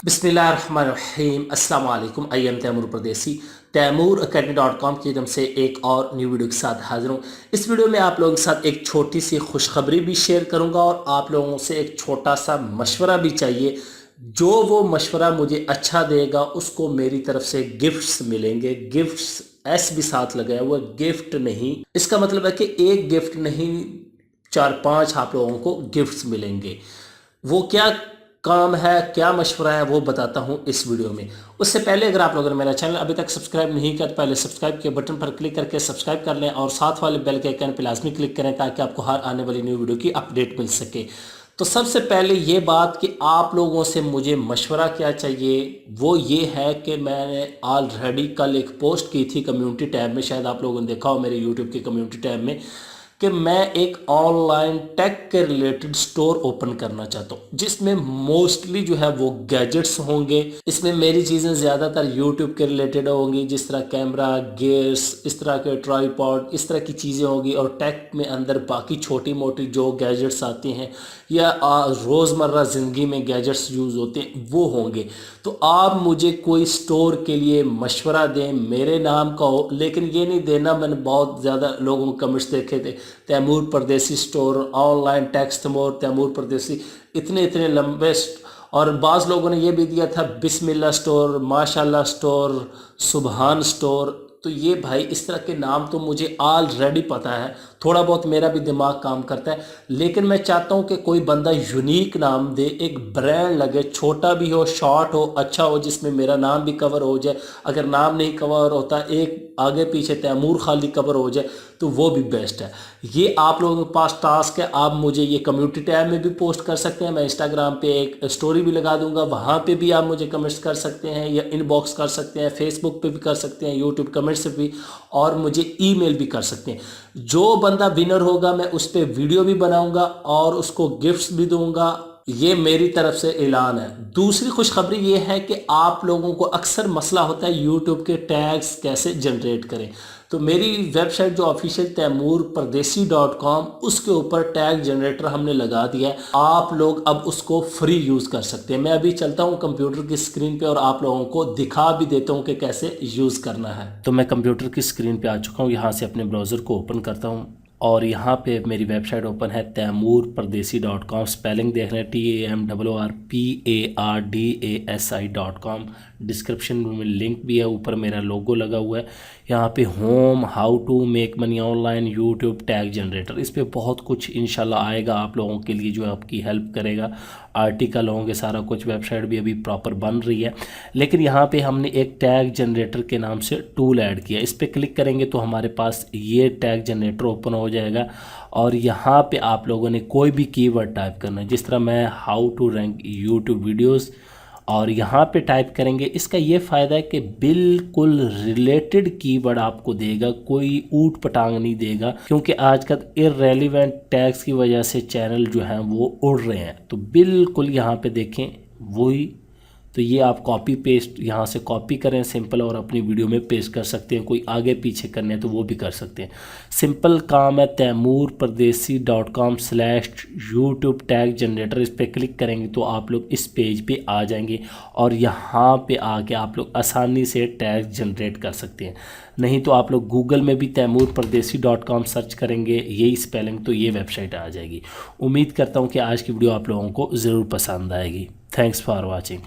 बिस्मिल्लाहिर्रहमानिर्रहीम अस्सलाम वालेकुम। आई एम तैमूर परदेसी तैमूर academy.com की तरफ से एक और न्यू वीडियो के साथ हाजिर हूँ। इस वीडियो में आप लोगों के साथ एक छोटी सी खुशखबरी भी शेयर करूँगा और आप लोगों से एक छोटा सा मशवरा भी चाहिए। जो वो मशवरा मुझे अच्छा देगा उसको मेरी तरफ से गिफ्ट्स मिलेंगे। गिफ्ट्स एस भी साथ लगाया हुआ, गिफ्ट नहीं। इसका मतलब है कि एक गिफ्ट नहीं, 4-5 आप लोगों को गिफ्ट्स मिलेंगे। वो क्या काम है, क्या मशवरा है, वो बताता हूँ इस वीडियो में। उससे पहले अगर आप लोगों ने मेरा चैनल अभी तक सब्सक्राइब नहीं किया तो पहले सब्सक्राइब के बटन पर क्लिक करके सब्सक्राइब कर लें और साथ वाले बेल के आइकन पर लाजमी क्लिक करें ताकि आपको हर आने वाली न्यू वीडियो की अपडेट मिल सके। तो सबसे पहले ये बात कि आप लोगों से मुझे मशवरा क्या चाहिए, वो ये है कि मैंने ऑलरेडी कल एक पोस्ट की थी कम्युनिटी टैब में, शायद आप लोगों ने देखा हो मेरे यूट्यूब के कम्युनिटी टैब में, कि मैं एक ऑनलाइन टेक के रिलेटेड स्टोर ओपन करना चाहता हूँ जिसमें मोस्टली जो है वो गैजेट्स होंगे। इसमें मेरी चीज़ें ज़्यादातर यूट्यूब के रिलेटेड होंगी, जिस तरह कैमरा, गियर्स, इस तरह के ट्राईपॉड, इस तरह की चीज़ें होंगी। और टेक में अंदर बाकी छोटी मोटी जो गैजेट्स आती हैं या रोज़मर्रा ज़िंदगी में गैजेट्स यूज़ होते हैं वो होंगे। तो आप मुझे कोई स्टोर के लिए मशवरा दें, मेरे नाम का हो, लेकिन ये नहीं देना, मैंने बहुत ज़्यादा लोगों के कमेंट्स देखे थे, तैमूर परदेसी स्टोर, ऑनलाइन टेक्स्ट मोर तैमूर परदेसी, इतने इतने लंबे। और बाज़ लोगों ने ये भी दिया था बिस्मिल्लाह स्टोर, माशाल्लाह स्टोर, सुबहान स्टोर। तो ये भाई इस तरह के नाम तो मुझे ऑलरेडी पता है, थोड़ा बहुत मेरा भी दिमाग काम करता है, लेकिन मैं चाहता हूँ कि कोई बंदा यूनिक नाम दे, एक ब्रांड लगे, छोटा भी हो, शॉर्ट हो, अच्छा हो, जिसमें मेरा नाम भी कवर हो जाए। अगर नाम नहीं कवर होता, एक आगे पीछे तैमूर खाली कवर हो जाए तो वो भी बेस्ट है। ये आप लोगों के पास टास्क है। आप मुझे ये कम्युनिटी टैब में भी पोस्ट कर सकते हैं, मैं इंस्टाग्राम पे एक स्टोरी भी लगा दूंगा, वहाँ पे भी आप मुझे कमेंट्स कर सकते हैं या इनबॉक्स कर सकते हैं, फेसबुक पे भी कर सकते हैं, यूट्यूब कमेंट्स से भी, और मुझे ईमेल भी कर सकते हैं। जो बंदा विनर होगा मैं उस पर वीडियो भी बनाऊंगा और उसको गिफ्ट्स भी दूंगा। ये मेरी तरफ से ऐलान है। दूसरी खुशखबरी ये है कि आप लोगों को अक्सर मसला होता है यूट्यूब के टैग्स कैसे जनरेट करें। तो मेरी वेबसाइट जो ऑफिशियल तैमूरपरदेसी.com, उसके ऊपर टैग जनरेटर हमने लगा दिया है। आप लोग अब उसको फ्री यूज़ कर सकते हैं। मैं अभी चलता हूँ कंप्यूटर की स्क्रीन पे और आप लोगों को दिखा भी देता हूँ कि कैसे यूज़ करना है। तो मैं कंप्यूटर की स्क्रीन पे आ चुका हूँ, यहाँ से अपने ब्राउज़र को ओपन करता हूँ और यहाँ पे मेरी वेबसाइट ओपन है तैमूरपरदेसी.com। स्पेलिंग देख रहे हैं TAMRRPARDASI.com। डिस्क्रिप्शन में लिंक भी है, ऊपर मेरा लोगो लगा हुआ है। यहाँ पे home, how to make money online, YouTube tag generator, इस पे बहुत कुछ इंशाल्लाह आएगा आप लोगों के लिए जो आपकी हेल्प करेगा। आर्टिकल होंगे, सारा कुछ। वेबसाइट भी अभी प्रॉपर बन रही है, लेकिन यहाँ पे हमने एक टैग जनरेटर के नाम से टूल ऐड किया। इस पर क्लिक करेंगे तो हमारे पास ये टैग जनरेटर ओपन हो जाएगा और यहाँ पे आप लोगों ने कोई भी कीवर्ड टाइप करना है, जिस तरह मैं how to rank YouTube videos, और यहाँ पे टाइप करेंगे। इसका ये फ़ायदा है कि बिल्कुल रिलेटेड कीवर्ड आपको देगा, कोई ऊट पटांग नहीं देगा, क्योंकि आजकल इररेलेवेंट टैग्स की वजह से चैनल जो हैं वो उड़ रहे हैं। तो बिल्कुल यहाँ पे देखें वही। तो ये आप कॉपी पेस्ट यहाँ से कॉपी करें सिंपल, और अपनी वीडियो में पेस्ट कर सकते हैं। कोई आगे पीछे करने हैं तो वो भी कर सकते हैं। सिंपल काम है। तैमूरपरदेसी.com/YouTube टैग जनरेटर, इस पर क्लिक करेंगे तो आप लोग इस पेज पे आ जाएंगे और यहाँ पे आके आप लोग आसानी से टैग जनरेट कर सकते हैं। नहीं तो आप लोग गूगल में भी तैमूरपरदेसी.com सर्च करेंगे, यही स्पेलिंग, तो ये वेबसाइट आ जाएगी। उम्मीद करता हूँ कि आज की वीडियो आप लोगों को ज़रूर पसंद आएगी। Thanks for watching.